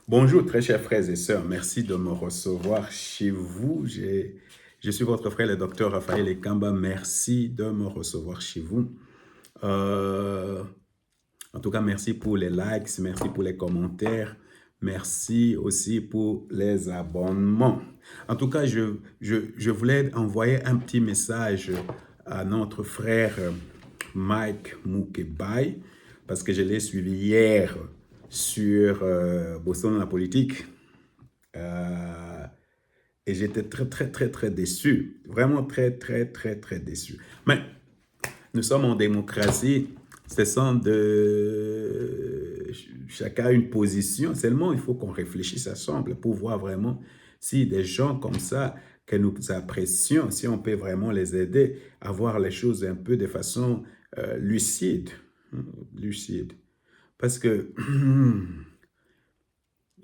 Bonjour, très chers frères et sœurs. Merci de me recevoir chez vous. Je suis votre frère, le docteur Raphaël Ekamba. Merci de me recevoir chez vous. Euh, En tout cas, merci pour les likes, merci pour les commentaires, merci aussi pour les abonnements. En tout cas, je voulais envoyer un petit message à notre frère Mike Mukebai, parce que je l'ai suivi hier sur Boston la politique. Euh, et j'étais très déçu. Vraiment très déçu. Mais nous sommes en démocratie. Ce sont de chacun une position. Seulement, il faut qu'on réfléchisse ensemble pour voir vraiment si des gens comme ça que nous apprécions, si on peut vraiment les aider à voir les choses un peu de façon lucide. Lucide. Parce que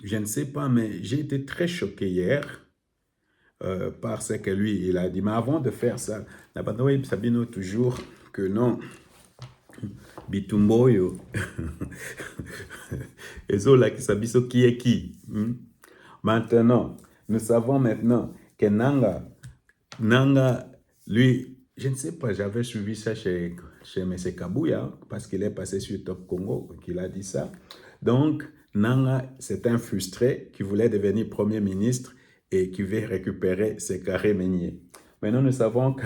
je ne sais pas, mais j'ai été très choqué hier par ce que lui, il a dit. Mais avant de faire ça, Nabanoï Sabino toujours que non, Bitumboyo, Ezola qui sabiso qui est qui. Maintenant, nous savons maintenant que Nanga, lui, je ne sais pas, j'avais suivi ça chez M. Kabouya, parce qu'il est passé sur Top Congo, qu'il a dit ça. Donc, Nanga, c'est un frustré qui voulait devenir Premier ministre et qui veut récupérer ses carrés miniers. Maintenant, nous savons que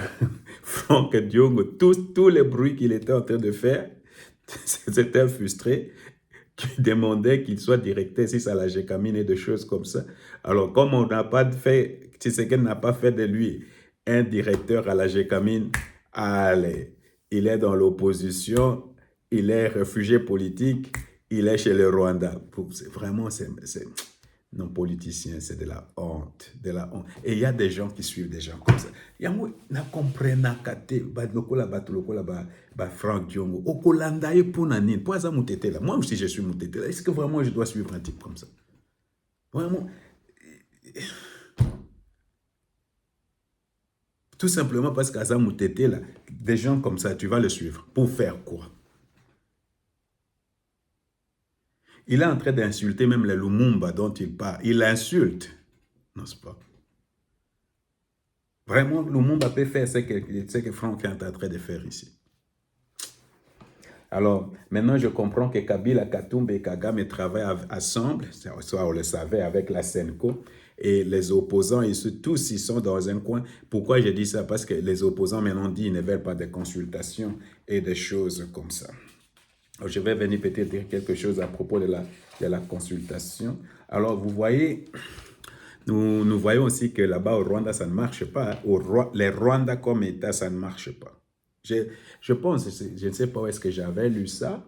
Franck Diongo, tous les bruits qu'il était en train de faire, c'était un frustré qui demandait qu'il soit directeur si ça la gécamine et des choses comme ça. Alors, comme on n'a pas fait, Tshisekedi n'a pas fait de lui un directeur à la gécamine, allez, il est dans l'opposition, il est réfugié politique, il est chez le Rwanda. Vraiment, c'est non politiciens, c'est de la honte, de la honte. Et il y a des gens qui suivent des gens comme ça. Yango na comprena kate ba lokola ba Franck Diongo. Okolanda e pona nini? Pour ça mutete là. Moi aussi je suis mutete là. Est-ce que vraiment je dois suivre un type comme ça? Vraiment, tout simplement parce qu'à ça mutete là, des gens comme ça, tu vas le suivre. Pour faire quoi? Il est en train d'insulter même les Lumumba dont il parle. Il l'insulte, n'est-ce pas? Vraiment, Lumumba peut faire ce que Franck est en train de faire ici. Alors, maintenant, je comprends que Kabila, Katumbi et Kagame travaillent ensemble, soit on le savait, avec la Senko, et les opposants, tous, ils sont dans un coin. Pourquoi je dis ça? Parce que les opposants, maintenant, disent qu'ils ne veulent pas de consultations et des choses comme ça. Alors, je vais venir peut-être dire quelque chose à propos de la consultation. Alors, vous voyez, nous voyons aussi que là-bas, au Rwanda, ça ne marche pas. Les Rwanda comme État, ça ne marche pas. Je pense, je ne sais pas où est-ce que j'avais lu ça,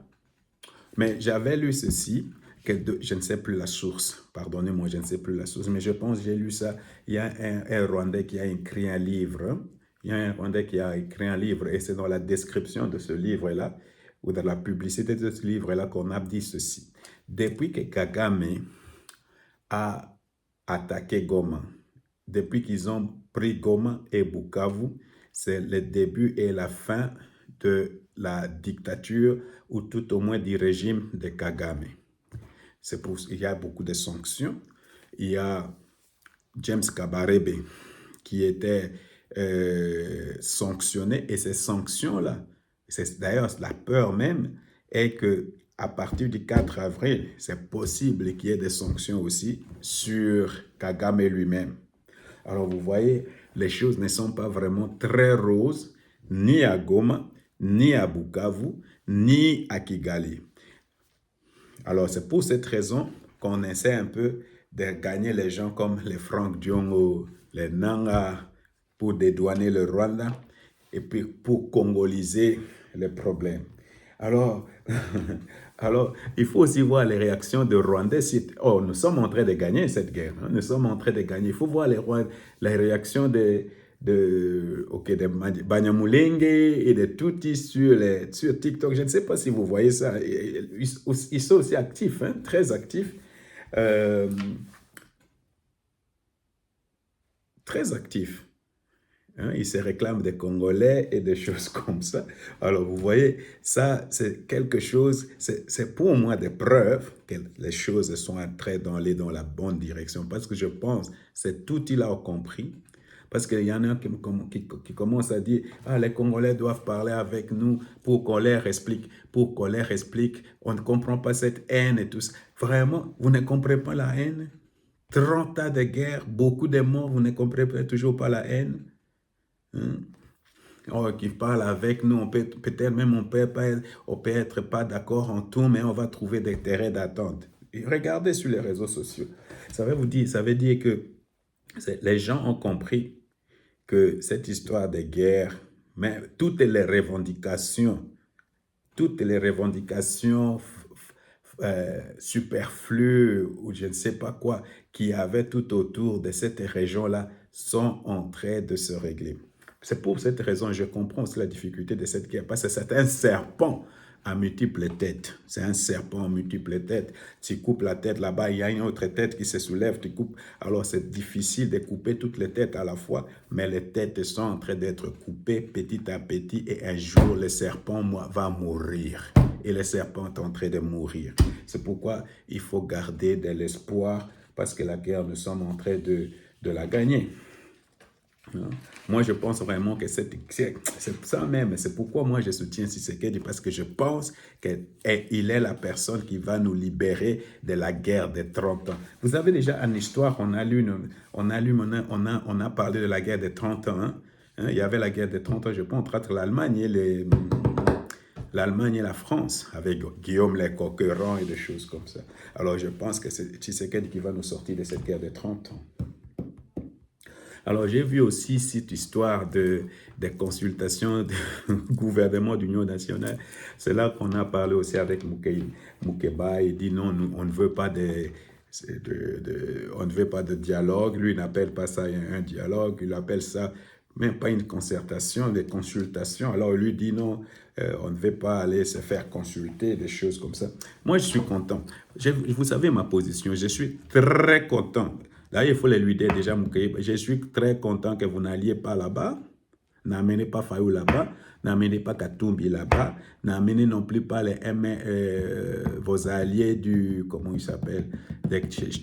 mais j'avais lu ceci, je ne sais plus la source, pardonnez-moi, je ne sais plus la source, mais je pense que j'ai lu ça. Il y a un Rwandais qui a écrit un livre, il y a un Rwandais qui a écrit un livre, et c'est dans la description de ce livre-là, ou dans la publicité de ce livre-là, qu'on a dit ceci. Depuis que Kagame a attaqué Goma, depuis qu'ils ont pris Goma et Bukavu, c'est le début et la fin de la dictature ou tout au moins du régime de Kagame. C'est pour qu'il y a beaucoup de sanctions. Il y a James Kabarebe qui était sanctionné et ces sanctions-là, c'est d'ailleurs la peur même, est que à partir du 4 avril, c'est possible qu'il y ait des sanctions aussi sur Kagame lui-même. Alors vous voyez, les choses ne sont pas vraiment très roses, ni à Goma, ni à Bukavu, ni à Kigali. Alors c'est pour cette raison qu'on essaie un peu de gagner les gens comme les Franck Diongo, les Nanga, pour dédouaner le Rwanda et puis pour congoliser les problèmes. Alors, alors, il faut aussi voir les réactions des Rwandais. Oh, nous sommes en train de gagner cette guerre. Hein? Nous sommes en train de gagner. Il faut voir les réactions de Banyamulenge et de Tutsi sur TikTok. Je ne sais pas si vous voyez ça. Ils sont aussi actifs, hein? Très actifs. Euh, Très actifs. Hein, ils se réclament des Congolais et des choses comme ça. Alors, vous voyez, ça, c'est quelque chose, c'est pour moi des preuves que les choses sont en train d'aller dans la bonne direction. Parce que je pense, c'est tout il a compris. Parce qu'il y en a qui commencent à dire, ah, les Congolais doivent parler avec nous pour qu'on leur explique, pour qu'on leur explique. On ne comprend pas cette haine et tout ça. Vraiment, vous ne comprenez pas la haine? 30 ans de guerre, beaucoup de morts, vous ne comprenez toujours pas la haine? Hein? Oh, qui parle avec nous, peut-être même on peut être pas d'accord en tout, mais on va trouver des terrains d'attente. Et regardez sur les réseaux sociaux. Ça veut dire que les gens ont compris que cette histoire de guerre, mais toutes les revendications superflues ou je ne sais pas quoi qui avaient tout autour de cette région-là sont en train de se régler. C'est pour cette raison que je comprends aussi la difficulté de cette guerre, parce que c'est un serpent à multiples têtes. C'est un serpent à multiples têtes. Tu coupes la tête là-bas, il y a une autre tête qui se soulève, tu coupes. Alors c'est difficile de couper toutes les têtes à la fois, mais les têtes sont en train d'être coupées petit à petit et un jour le serpent va mourir. Et le serpent est en train de mourir. C'est pourquoi il faut garder de l'espoir parce que la guerre, nous sommes en train de la gagner. Moi, je pense vraiment que c'est ça même. C'est pourquoi moi, je soutiens Tshisekedi, parce que je pense qu'il est la personne qui va nous libérer de la guerre des 30 ans. Vous avez déjà en histoire, on a parlé de la guerre des 30 ans. Hein? Il y avait la guerre des 30 ans, je pense, entre l'Allemagne et la France, avec Guillaume le Conquérant et des choses comme ça. Alors, je pense que c'est Tshisekedi qui va nous sortir de cette guerre des 30 ans. Alors, j'ai vu aussi cette histoire des consultations du gouvernement d'Union nationale. C'est là qu'on a parlé aussi avec Moukeba. Il dit non, on ne veut pas on ne veut pas de dialogue. Lui, il n'appelle pas ça un dialogue. Il appelle ça même pas une concertation, des consultations. Alors, lui dit non, on ne veut pas aller se faire consulter, des choses comme ça. Moi, je suis content. Vous savez ma position. Je suis très content. Là, il faut les lui dire déjà, je suis très content que vous n'alliez pas là-bas. N'amenez pas Fayou là-bas. N'amenez pas Katumbi là-bas. N'amenez non plus pas vos alliés comment il s'appelle, de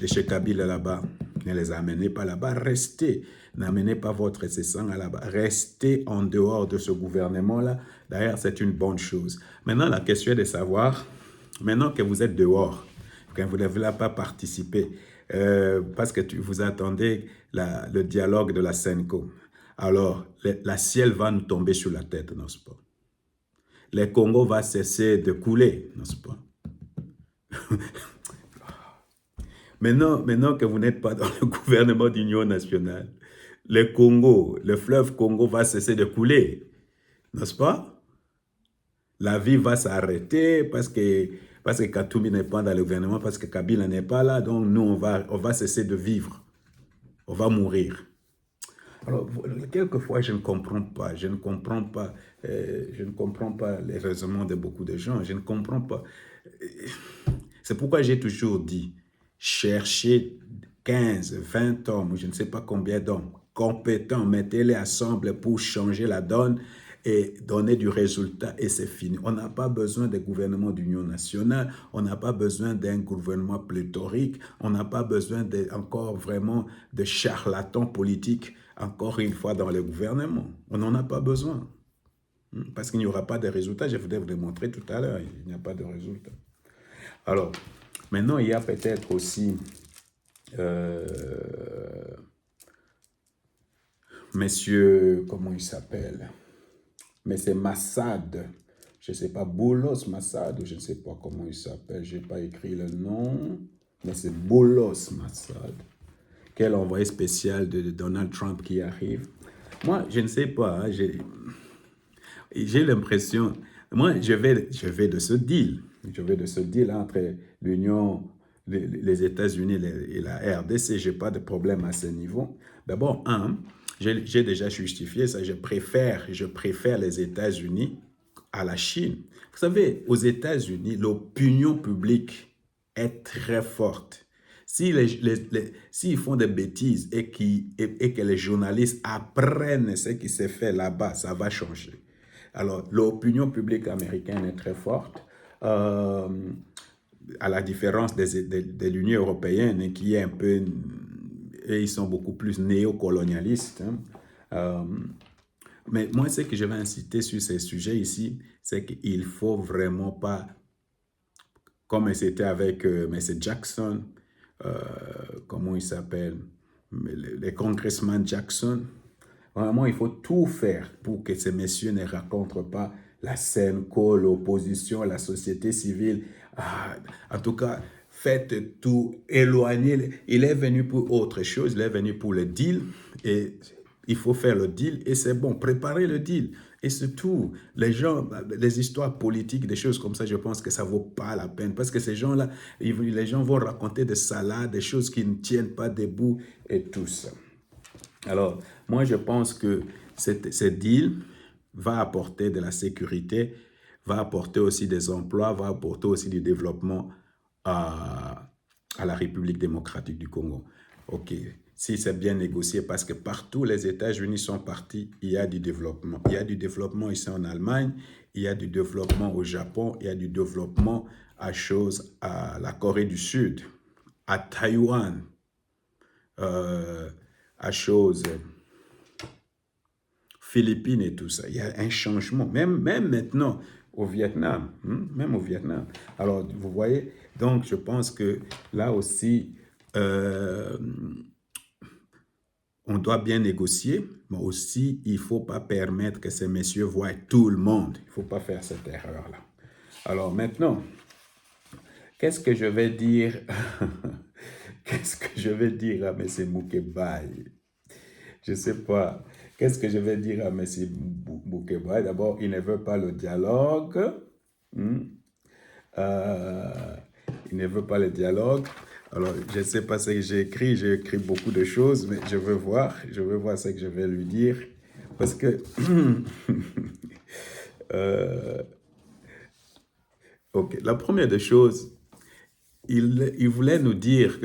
chez Kabila là-bas. Ne les amenez pas là-bas. Restez. N'amenez pas votre C100 là-bas. Restez en dehors de ce gouvernement-là. D'ailleurs, c'est une bonne chose. Maintenant, la question est de savoir, maintenant que vous êtes dehors, que vous ne voulez pas participer, parce que vous attendez le dialogue de la Senko. Alors, la ciel va nous tomber sur la tête, n'est-ce pas? Le Congo va cesser de couler, n'est-ce pas? Maintenant que vous n'êtes pas dans le gouvernement d'union nationale, le fleuve Congo va cesser de couler, n'est-ce pas? La vie va s'arrêter parce que Katumbi n'est pas dans le gouvernement, parce que Kabila n'est pas là, donc nous, on va cesser de vivre. On va mourir. Alors, quelquefois, je ne comprends pas les raisonnements de beaucoup de gens. Je ne comprends pas. C'est pourquoi j'ai toujours dit, cherchez 15, 20 hommes, je ne sais pas combien d'hommes, compétents, mettez-les ensemble pour changer la donne et donner du résultat, et c'est fini. On n'a pas besoin d'un gouvernement d'union nationale, on n'a pas besoin d'un gouvernement pléthorique, on n'a pas besoin encore vraiment de charlatans politiques, encore une fois, dans le gouvernement. On n'en a pas besoin. Parce qu'il n'y aura pas de résultats. Je voulais vous démontrer tout à l'heure, il n'y a pas de résultats. Alors, maintenant, il y a peut-être aussi Monsieur, comment il s'appelle? Mais c'est Massad. Je ne sais pas, Boulos Massad, ou je ne sais pas comment il s'appelle. Je n'ai pas écrit le nom, mais c'est Boulos Massad. Quel envoyé spécial de Donald Trump qui arrive. Moi, je ne sais pas, hein, j'ai l'impression, moi, je vais de ce deal. Je vais de ce deal entre l'Union, les États-Unis et la RDC. Je n'ai pas de problème à ce niveau. D'abord, j'ai déjà justifié ça. Je préfère les États-Unis à la Chine. Vous savez, aux États-Unis, l'opinion publique est très forte. S'ils font des bêtises et que les journalistes apprennent ce qui s'est fait là-bas, ça va changer. Alors, l'opinion publique américaine est très forte, à la différence de l'Union européenne, qui est un peu, et ils sont beaucoup plus néocolonialistes. Hein. Mais moi, ce que je vais inciter sur ces sujets ici, c'est qu'il ne faut vraiment pas, comme c'était avec M. Jackson, comment il s'appelle, les congressman Jackson. Vraiment, il faut tout faire pour que ces messieurs ne rencontrent pas la SENCO, l'opposition, la société civile. En tout cas, faites tout, éloignez. Il est venu pour autre chose, il est venu pour le deal et il faut faire le deal et c'est bon, préparez le deal. Et c'est tout. Les gens, les histoires politiques, des choses comme ça, je pense que ça ne vaut pas la peine. Parce que ces gens-là, les gens vont raconter des salades, des choses qui ne tiennent pas debout et tout ça. Alors, moi, je pense que ce deal va apporter de la sécurité, va apporter aussi des emplois, va apporter aussi du développement à la République démocratique du Congo. OK. Si c'est bien négocié, parce que partout les États-Unis sont partis, il y a du développement. Il y a du développement ici en Allemagne, il y a du développement au Japon, il y a du développement à la Corée du Sud, à Taïwan, Philippines et tout ça. Il y a un changement, même maintenant au Vietnam, même au Vietnam. Alors, vous voyez, donc je pense que là aussi, on doit bien négocier, mais aussi, il ne faut pas permettre que ces messieurs voient tout le monde. Il ne faut pas faire cette erreur-là. Alors maintenant, qu'est-ce que je vais dire qu'est-ce que je vais dire à M. Moukebaye? Je ne sais pas. Qu'est-ce que je vais dire à M. Moukebaye? D'abord, il ne veut pas le dialogue. Il ne veut pas le dialogue. Alors, je ne sais pas ce que j'ai écrit beaucoup de choses, mais je veux voir ce que je vais lui dire. Parce que, ok, la première des choses, il voulait nous dire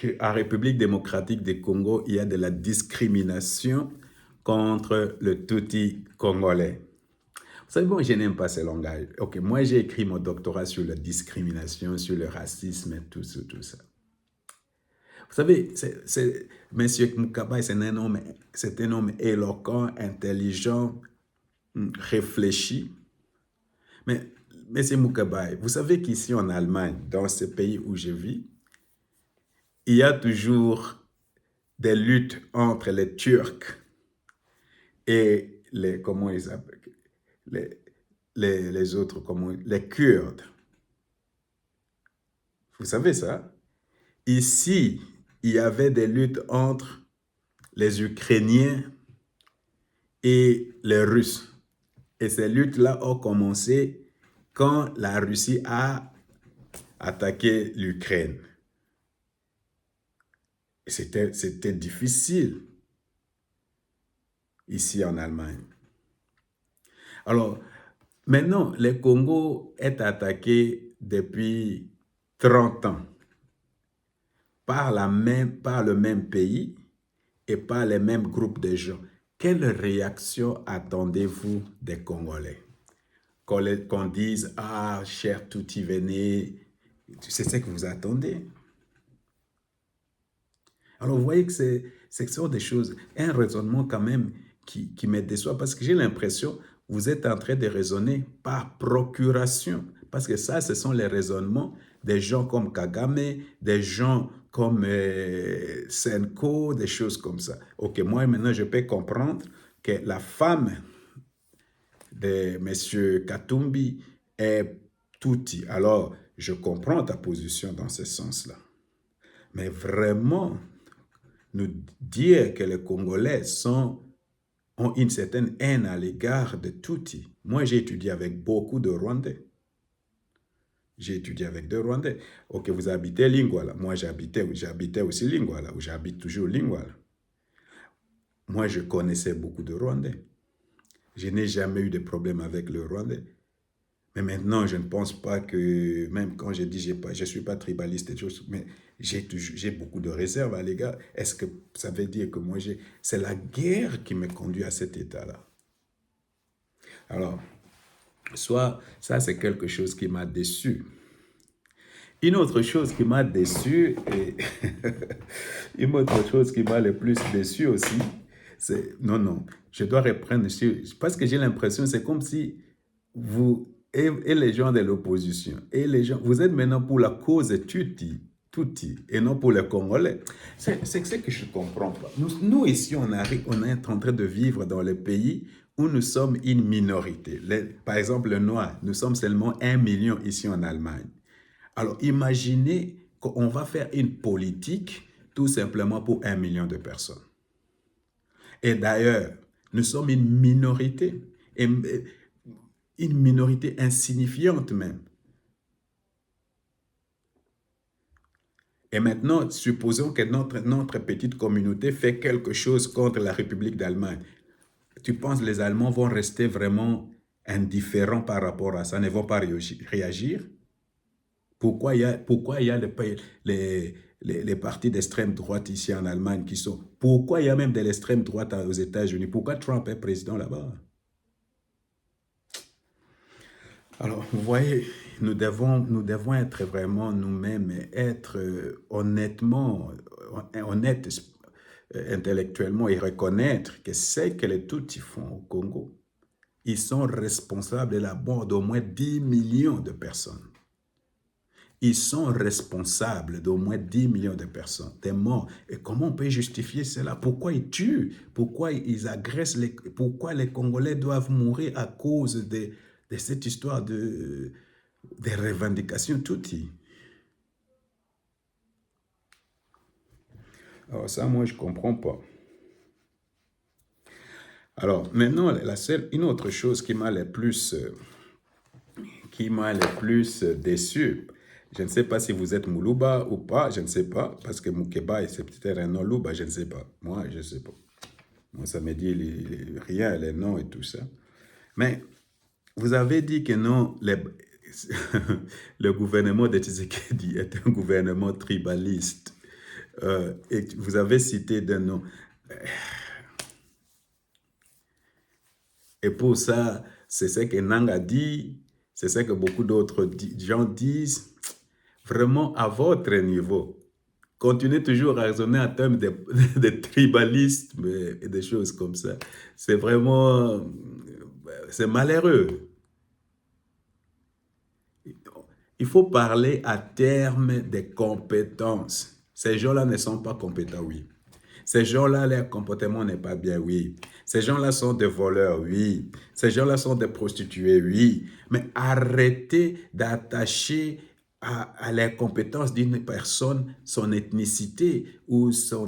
qu'en République démocratique du Congo, il y a de la discrimination contre le Tutsi congolais. Vous savez, bon, je n'aime pas ce langage. Ok, moi j'ai écrit mon doctorat sur la discrimination, sur le racisme et tout ça, tout ça. Vous savez, M. Moukebaye, c'est un homme éloquent, intelligent, réfléchi. Mais M. Moukebaye, vous savez qu'ici en Allemagne, dans ce pays où je vis, il y a toujours des luttes entre les Turcs et comment ils appellent, les autres, les Kurdes. Vous savez ça? Ici, il y avait des luttes entre les Ukrainiens et les Russes. Et ces luttes-là ont commencé quand la Russie a attaqué l'Ukraine. C'était difficile ici en Allemagne. Alors, maintenant, le Congo est attaqué depuis 30 ans par le même pays et par les mêmes groupes de gens. Quelle réaction attendez-vous des Congolais? Qu'on dise, ah, cher Tutsi, venez, c'est ce que vous attendez. Alors, vous voyez que ce sont des choses, un raisonnement quand même qui me déçoit parce que j'ai l'impression que vous êtes en train de raisonner par procuration. Parce que ça, ce sont les raisonnements des gens comme Kagame, des gens comme Senko, des choses comme ça. Ok, moi maintenant je peux comprendre que la femme de M. Katumbi est Tutsi. Alors, je comprends ta position dans ce sens-là. Mais vraiment, nous dire que les Congolais ont une certaine haine à l'égard de Tutsi. Moi, j'ai étudié avec beaucoup de Rwandais. J'ai étudié avec des Rwandais. Ok, vous habitez Lingwala. Moi, j'habitais aussi Lingwala, ou j'habite toujours Lingwala. Moi, je connaissais beaucoup de Rwandais. Je n'ai jamais eu de problème avec le Rwandais. Mais maintenant, je ne pense pas que, même quand je dis je suis pas tribaliste et choses, mais j'ai beaucoup de réserves à l'égard. Est-ce que ça veut dire que moi, c'est la guerre qui me conduit à cet état-là? Alors, soit ça, c'est quelque chose qui m'a déçu. Une autre chose qui m'a déçu, et une autre chose qui m'a le plus déçu aussi, c'est, non, non, je dois reprendre sur, parce que j'ai l'impression, c'est comme si vous, et les gens de l'opposition, et les gens, vous êtes maintenant pour la cause Tutsi, et non pour les Congolais. C'est ce que je ne comprends pas. Nous ici, on est en train de vivre dans le pays où nous sommes une minorité. Par exemple, les Noirs, nous sommes seulement 1 million ici en Allemagne. Alors, imaginez qu'on va faire une politique tout simplement pour 1 million de personnes. Et d'ailleurs, nous sommes une minorité, et une minorité insignifiante même. Et maintenant, supposons que notre petite communauté fait quelque chose contre la République d'Allemagne. Tu penses que les Allemands vont rester vraiment indifférents par rapport à ça, ne vont pas réagir? Pourquoi il y a les partis d'extrême droite ici en Allemagne qui sont... Pourquoi il y a même de l'extrême droite aux États-Unis? Pourquoi Trump est président là-bas? Alors, vous voyez, nous devons être vraiment nous-mêmes, être honnêtement, honnêtes intellectuellement et reconnaître que ce que les Tutsis font au Congo, ils sont responsables de la mort d'au moins 10 millions de personnes. Ils sont responsables d'au moins 10 millions de personnes, des morts. Et comment on peut justifier cela? Pourquoi ils tuent? Pourquoi ils agressent? Pourquoi les Congolais doivent mourir à cause de cette histoire des revendications Tutsi? Alors ça, moi, je ne comprends pas. Alors, maintenant, une autre chose qui m'a le plus déçu. Je ne sais pas si vous êtes Moulouba ou pas, je ne sais pas, parce que Moukeba, c'est peut-être un nom Louba, je ne sais pas. Moi, je ne sais pas. Moi, ça me dit rien, les noms et tout ça. Mais vous avez dit que non, le gouvernement de Tshisekedi est un gouvernement tribaliste. Et vous avez cité des noms. Et pour ça, c'est ce que Nang a dit, c'est ce que beaucoup d'autres gens disent. Vraiment, à votre niveau, continuez toujours à raisonner en termes de tribalisme et des choses comme ça. C'est vraiment, c'est malheureux. Il faut parler à terme des compétences. Ces gens-là ne sont pas compétents, oui. Ces gens-là, leur comportement n'est pas bien, oui. Ces gens-là sont des voleurs, oui. Ces gens-là sont des prostituées, oui. Mais arrêtez d'attacher à les compétences d'une personne, son ethnicité ou, sa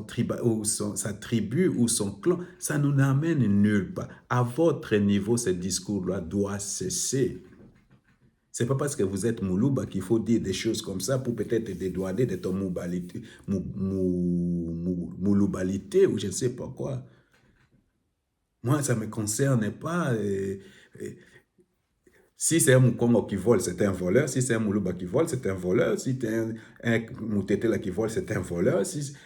tribu ou son clan. Ça nous n'amène nulle part. À votre niveau, ce discours-là doit cesser. Ce n'est pas parce que vous êtes Moulouba qu'il faut dire des choses comme ça pour peut-être dédouaner de ton mouloubalité ou je ne sais pas quoi. Moi, ça ne me concerne pas. Si c'est un Moukongo qui vole, c'est un voleur. Si c'est un Moulouba qui vole, c'est un voleur. Si c'est un Moutetela qui vole, c'est un voleur.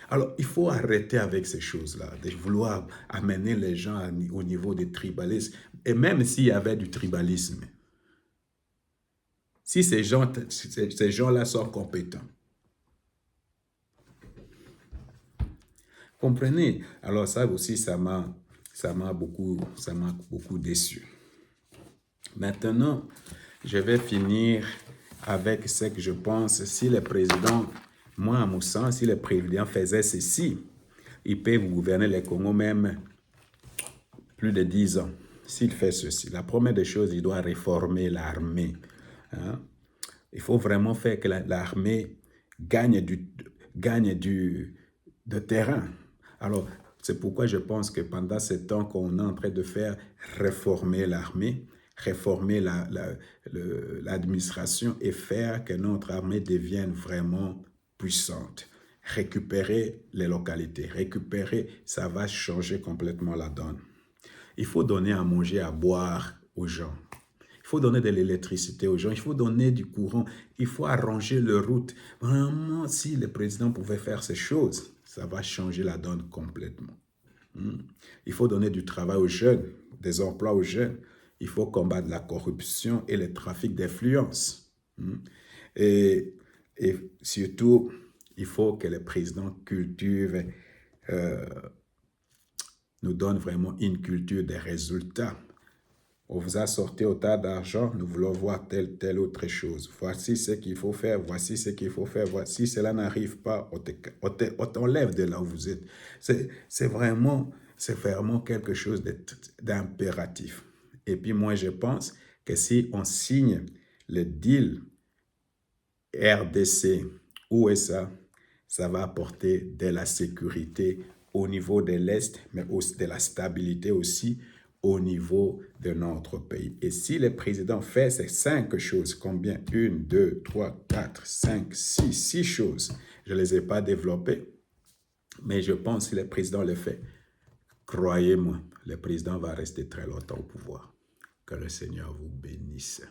Alors, il faut arrêter avec ces choses-là, de vouloir amener les gens au niveau du tribalisme. Et même s'il y avait du tribalisme, si ces gens-là sont compétents. Comprenez? Alors ça aussi, ça m'a beaucoup déçu. Maintenant, je vais finir avec ce que je pense. Si le président, moi à mon sens, si le président faisait ceci, il peut gouverner le Congo même plus de 10 ans. S'il fait ceci, la première des choses, il doit réformer l'armée. Hein? Il faut vraiment faire que l'armée gagne de terrain. Alors, c'est pourquoi je pense que pendant ce temps qu'on est en train de faire réformer l'armée, réformer l'administration et faire que notre armée devienne vraiment puissante. Récupérer les localités, ça va changer complètement la donne. Il faut donner à manger, à boire aux gens. Il faut donner de l'électricité aux gens, il faut donner du courant, il faut arranger les routes. Vraiment, si le président pouvait faire ces choses, ça va changer la donne complètement. Il faut donner du travail aux jeunes, des emplois aux jeunes. Il faut combattre la corruption et le trafic d'influence. Et, et surtout, il faut que le président cultive, nous donne vraiment une culture des résultats. On vous a sorti autant d'argent, nous voulons voir telle autre chose. Voici ce qu'il faut faire, voici ce qu'il faut faire. Voici, cela n'arrive pas, on t'enlève de là où vous êtes. C'est vraiment quelque chose d'impératif. Et puis moi, je pense que si on signe le deal RDC, USA, ça va apporter de la sécurité au niveau de l'Est, mais aussi de la stabilité aussi au niveau de notre pays. Et si le président fait ces 5 choses, combien? 1, 2, 3, 4, 5, 6 choses. Je ne les ai pas développées, mais je pense que si le président le fait, croyez-moi, le président va rester très longtemps au pouvoir. Que le Seigneur vous bénisse.